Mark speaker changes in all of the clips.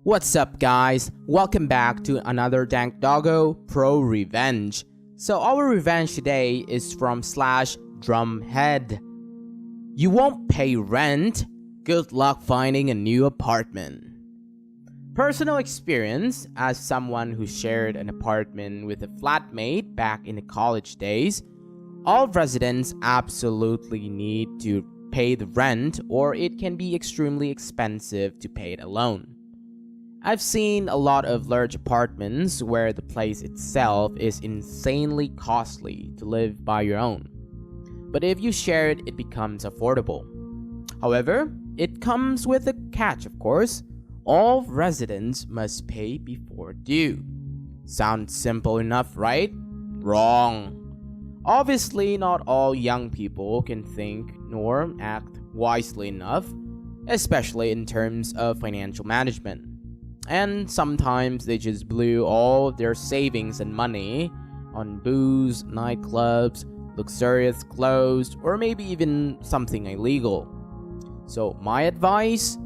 Speaker 1: What's up, guys? Welcome back to another dankdoggo ProRevenge. So our revenge today is from /drumhead. You won't pay rent? Good luck finding a new apartment. Personal experience as someone who shared an apartment with a flatmate back in the college days, all residents absolutely need to pay the rent or it can be extremely expensive to pay it alone. I've seen a lot of large apartments where the place itself is insanely costly to live by your own. But if you share it, it becomes affordable. However, it comes with a catch, of course. All residents must pay before due. Sounds simple enough, right? Wrong. Obviously, not all young people can think nor act wisely enough, especially in terms of financial management. And sometimes they just blew all their savings and money on booze, nightclubs, luxurious clothes, or maybe even something illegal. So my advice,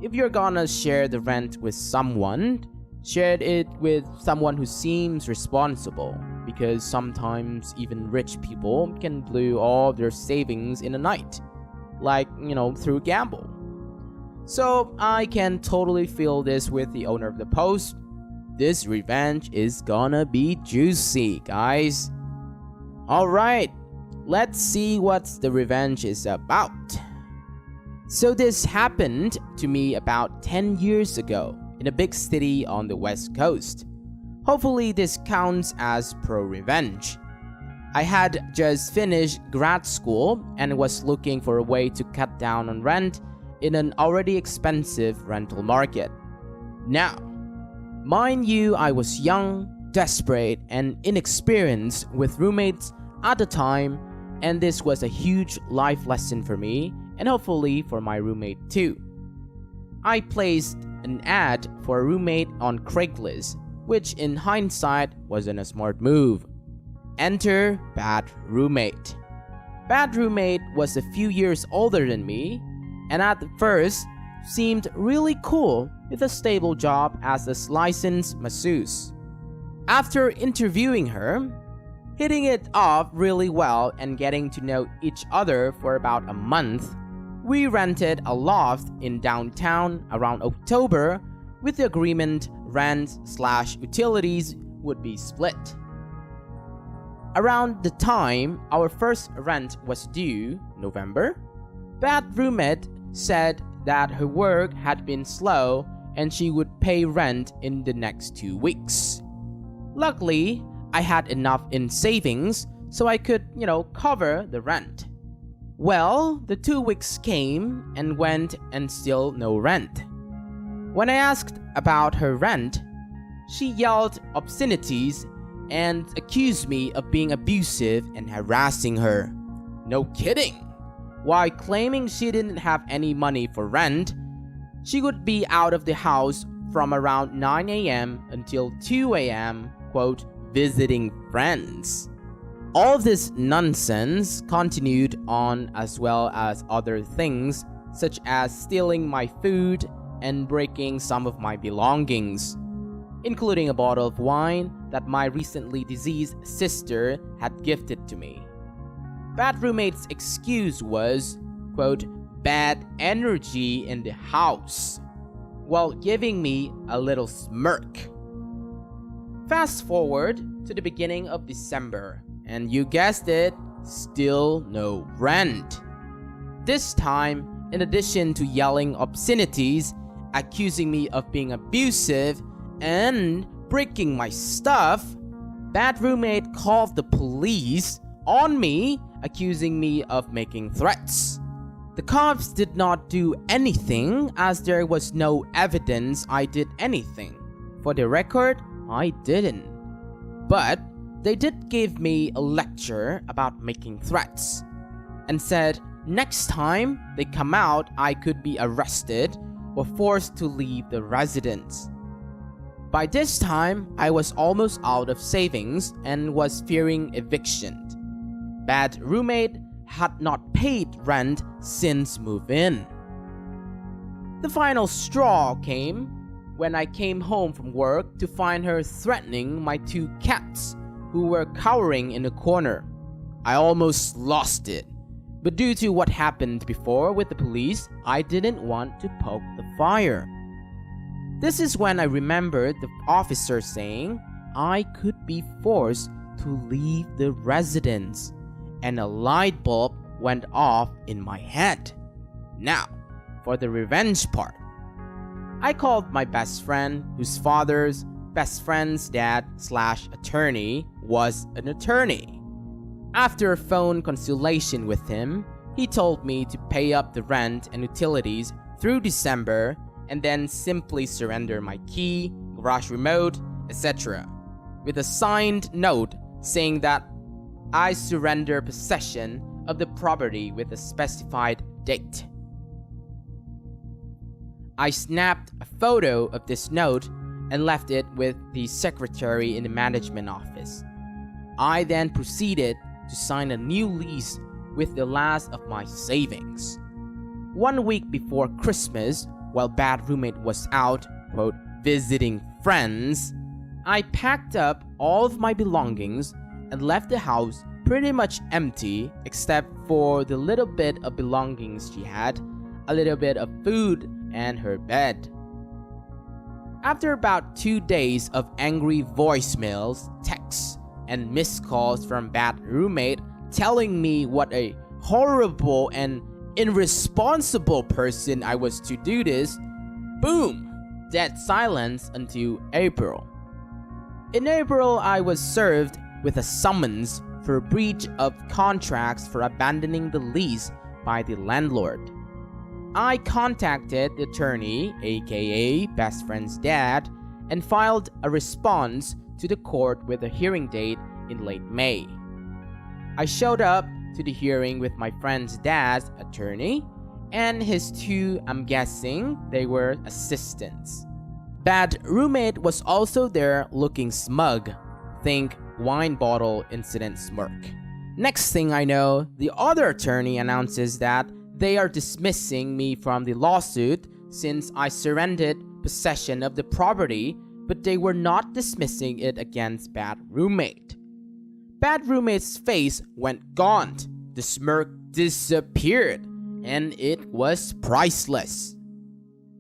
Speaker 1: if you're gonna share the rent with someone, share it with someone who seems responsible, because sometimes even rich people can blow all their savings in a night, like, through gamble. So I can totally feel this with the owner of the post. This revenge is gonna be juicy, guys. Alright, let's see what the revenge is about. So this happened to me about 10 years ago in a big city on the West Coast. Hopefully this counts as pro-revenge. I had just finished grad school and was looking for a way to cut down on rent in an already expensive rental market. Now, mind you, I was young, desperate, and inexperienced with roommates at the time, and this was a huge life lesson for me and hopefully for my roommate too. I placed an ad for a roommate on Craigslist, which in hindsight wasn't a smart move. Enter bad roommate. Bad roommate was a few years older than me, and at first seemed really cool with a stable job as a licensed masseuse. After interviewing her, hitting it off really well and getting to know each other for about a month, we rented a loft in downtown around October with the agreement rent/utilities would be split. Around the time our first rent was due, November, bad roommate said that her work had been slow and she would pay rent in the next 2 weeks. Luckily, I had enough in savings so I could, cover the rent. Well, the 2 weeks came and went and still no rent. When I asked about her rent, she yelled obscenities and accused me of being abusive and harassing her. No kidding! While claiming she didn't have any money for rent, she would be out of the house from around 9 a.m. until 2 a.m., quote, visiting friends. All this nonsense continued on, as well as other things such as stealing my food and breaking some of my belongings, including a bottle of wine that my recently deceased sister had gifted to me. Bad roommate's excuse was, quote, bad energy in the house, while giving me a little smirk. Fast forward to the beginning of December, and you guessed it, still no rent. This time, in addition to yelling obscenities, accusing me of being abusive, and breaking my stuff, bad roommate called the police on me, accusing me of making threats. The cops did not do anything as there was no evidence I did anything. For the record, I didn't. But they did give me a lecture about making threats and said next time they come out I could be arrested or forced to leave the residence. By this time, I was almost out of savings and was fearing eviction. Bad roommate had not paid rent since move-in. The final straw came when I came home from work to find her threatening my 2 cats who were cowering in a corner. I almost lost it. But due to what happened before with the police, I didn't want to poke the fire. This is when I remembered the officer saying I could be forced to leave the residence, and a light bulb went off in my head. Now, for the revenge part. I called my best friend, whose father's best friend's dad/attorney was an attorney. After a phone consultation with him, he told me to pay up the rent and utilities through December and then simply surrender my key, garage remote, etc. with a signed note saying that I surrender possession of the property with a specified date. I snapped a photo of this note and left it with the secretary in the management office. I then proceeded to sign a new lease with the last of my savings. 1 week before Christmas, while bad roommate was out, quote, visiting friends, I packed up all of my belongings and left the house pretty much empty except for the little bit of belongings she had, a little bit of food, and her bed. After about 2 days of angry voicemails, texts, and missed calls from bad roommate telling me what a horrible and irresponsible person I was to do this, boom, dead silence until April. In April, I was served with a summons for breach of contracts for abandoning the lease by the landlord. I contacted the attorney, aka best friend's dad, and filed a response to the court with a hearing date in late May. I showed up to the hearing with my friend's dad's attorney and his 2, I'm guessing they were assistants. Bad roommate was also there looking smug. Think wine bottle incident smirk. Next thing I know, the other attorney announces that they are dismissing me from the lawsuit since I surrendered possession of the property, but they were not dismissing it against bad roommate. Bad roommate's face went gaunt, the smirk disappeared, and it was priceless.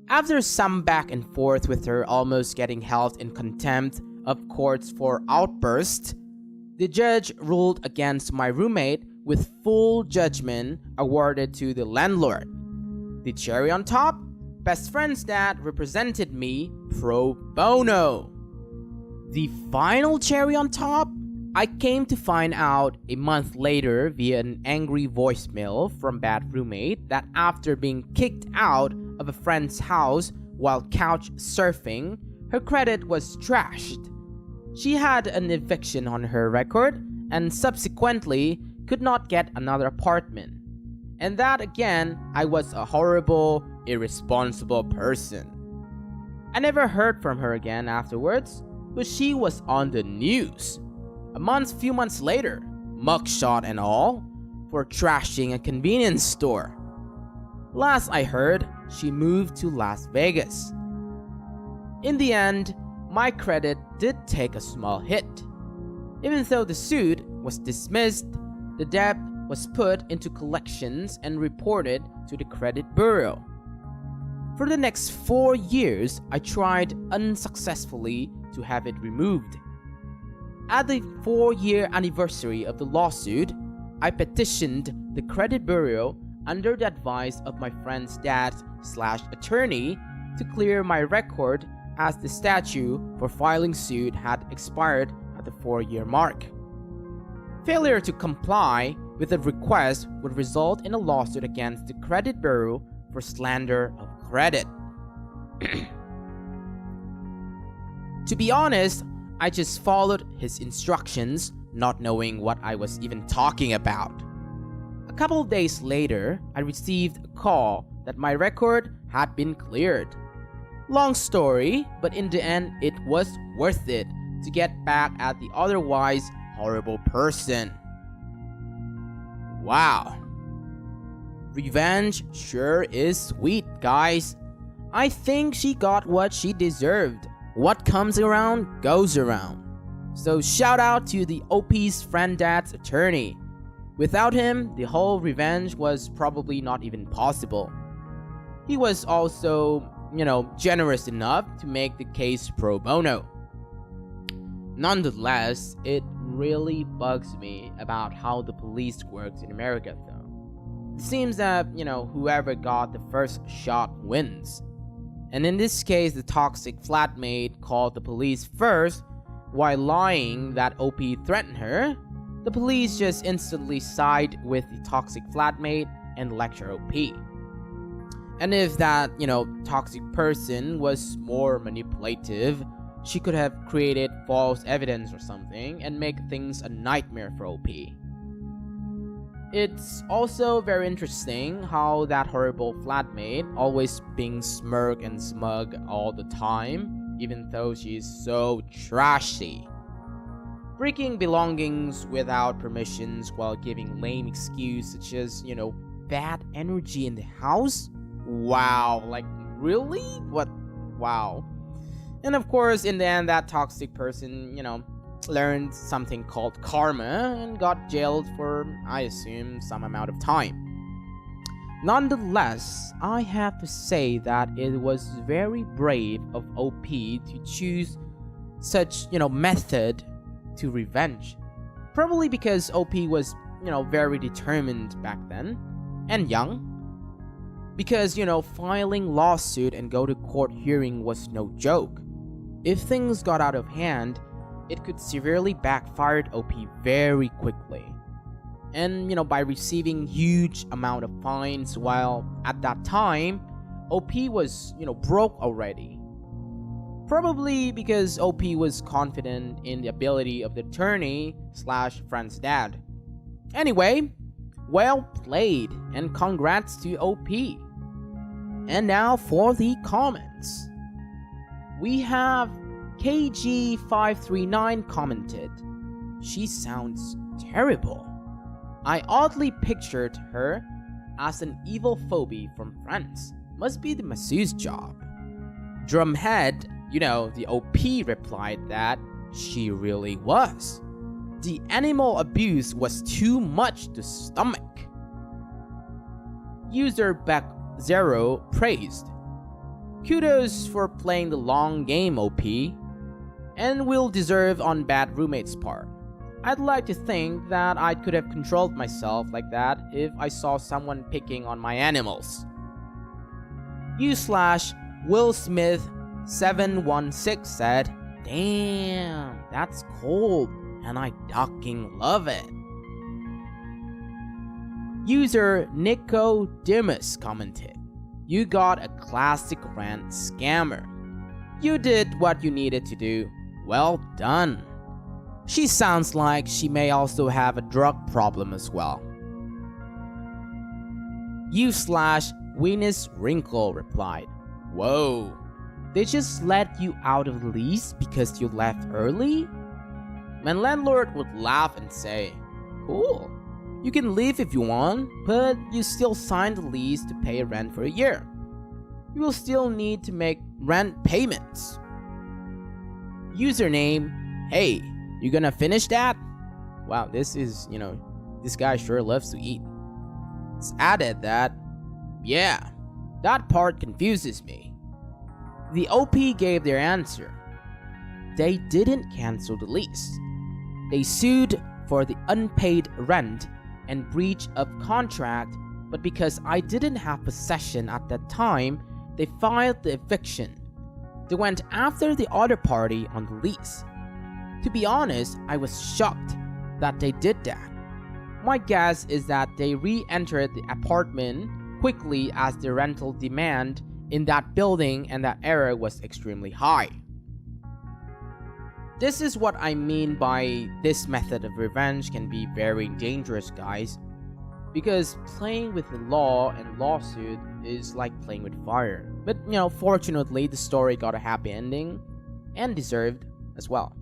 Speaker 1: After some back and forth with her almost getting held in contempt of courts for outburst, the judge ruled against my roommate with full judgment awarded to the landlord. The cherry on top, best friend's dad represented me pro bono. The final cherry on top, I came to find out a month later via an angry voicemail from bad roommate that after being kicked out of a friend's house while couch surfing, her credit was trashed. She had an eviction on her record and subsequently could not get another apartment. And that again, I was a horrible, irresponsible person. I never heard from her again afterwards, but she was on the news. Few months later, mugshot and all, for trashing a convenience store. Last I heard, she moved to Las Vegas. In the end, my credit did take a small hit. Even though the suit was dismissed, the debt was put into collections and reported to the credit bureau. For the next 4 years, I tried unsuccessfully to have it removed. At the 4-year anniversary of the lawsuit, I petitioned the credit bureau under the advice of my friend's dad/attorney to clear my record as the statute for filing suit had expired at the 4-year mark. Failure to comply with the request would result in a lawsuit against the credit bureau for slander of credit. To be honest, I just followed his instructions, not knowing what I was even talking about. A couple of days later, I received a call that my record had been cleared. Long story, but in the end, it was worth it to get back at the otherwise horrible person. Wow. Revenge sure is sweet, guys. I think she got what she deserved. What comes around goes around. So shout out to the OP's friend dad's attorney. Without him, the whole revenge was probably not even possible. He was also, generous enough to make the case pro bono. Nonetheless, it really bugs me about how the police works in America though. It seems that, whoever got the first shot wins. And in this case, the toxic flatmate called the police first while lying that OP threatened her. The police just instantly side with the toxic flatmate and lecture OP. And if that, toxic person was more manipulative, she could have created false evidence or something and make things a nightmare for OP. It's also very interesting how that horrible flatmate always being smirk and smug all the time, even though she's so trashy. Breaking belongings without permissions while giving lame excuse such as, bad energy in the house? Wow, like really? What? Wow. And of course, in the end, that toxic person, learned something called karma and got jailed for, I assume, some amount of time. Nonetheless, I have to say that it was very brave of OP to choose such, method to revenge. Probably because OP was, very determined back then and young. Because, filing lawsuit and go to court hearing was no joke. If things got out of hand, it could severely backfire OP very quickly. And, by receiving huge amount of fines while at that time, OP was, broke already. Probably because OP was confident in the ability of the attorney/friend's dad. Anyway, well played and congrats to OP. And now for the comments. We have KG539 commented, "She sounds terrible. I oddly pictured her as an evil phobie from Friends. Must be the masseuse's job." Drumhead, the OP replied that she really was. The animal abuse was too much to stomach. User Back0 praised, "Kudos for playing the long game, OP, and will deserve on bad roommate's part. I'd like to think that I could have controlled myself like that if I saw someone picking on my animals." U/Will Smith 716 said, "Damn, that's cold, and I fucking love it." User Nicodemus commented, "You got a classic rant scammer. You did what you needed to do. Well done. She sounds like she may also have a drug problem as well." U/Venus Wrinkle replied, "Whoa, they just let you out of the lease because you left early?" My landlord would laugh and say, "Cool. You can leave if you want, but you still signed the lease to pay rent for a year. You will still need to make rent payments." Username, "Hey, you gonna finish that?" Wow, this guy sure loves to eat. It's added that, "Yeah, that part confuses me." The OP gave their answer. They didn't cancel the lease. They sued for the unpaid rent and breach of contract, but because I didn't have possession at that time, they filed the eviction. They went after the other party on the lease. To be honest, I was shocked that they did that. My guess is that they re-entered the apartment quickly as the rental demand in that building and that area was extremely high. This is what I mean by this method of revenge can be very dangerous, guys. Because playing with the law and lawsuit is like playing with fire. But, fortunately the story got a happy ending and deserved as well.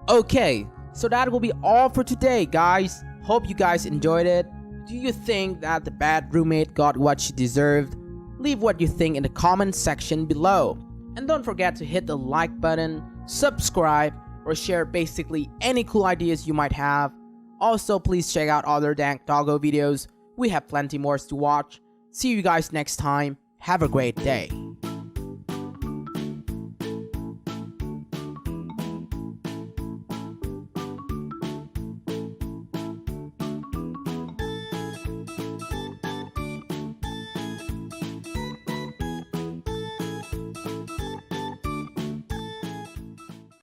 Speaker 1: Okay, so that will be all for today, guys. Hope you guys enjoyed it. Do you think that the bad roommate got what she deserved? Leave what you think in the comment section below. And don't forget to hit the like button, subscribe, or share basically any cool ideas you might have. Also, please check out other Dank Doggo videos. We have plenty more to watch. See you guys next time. Have a great day.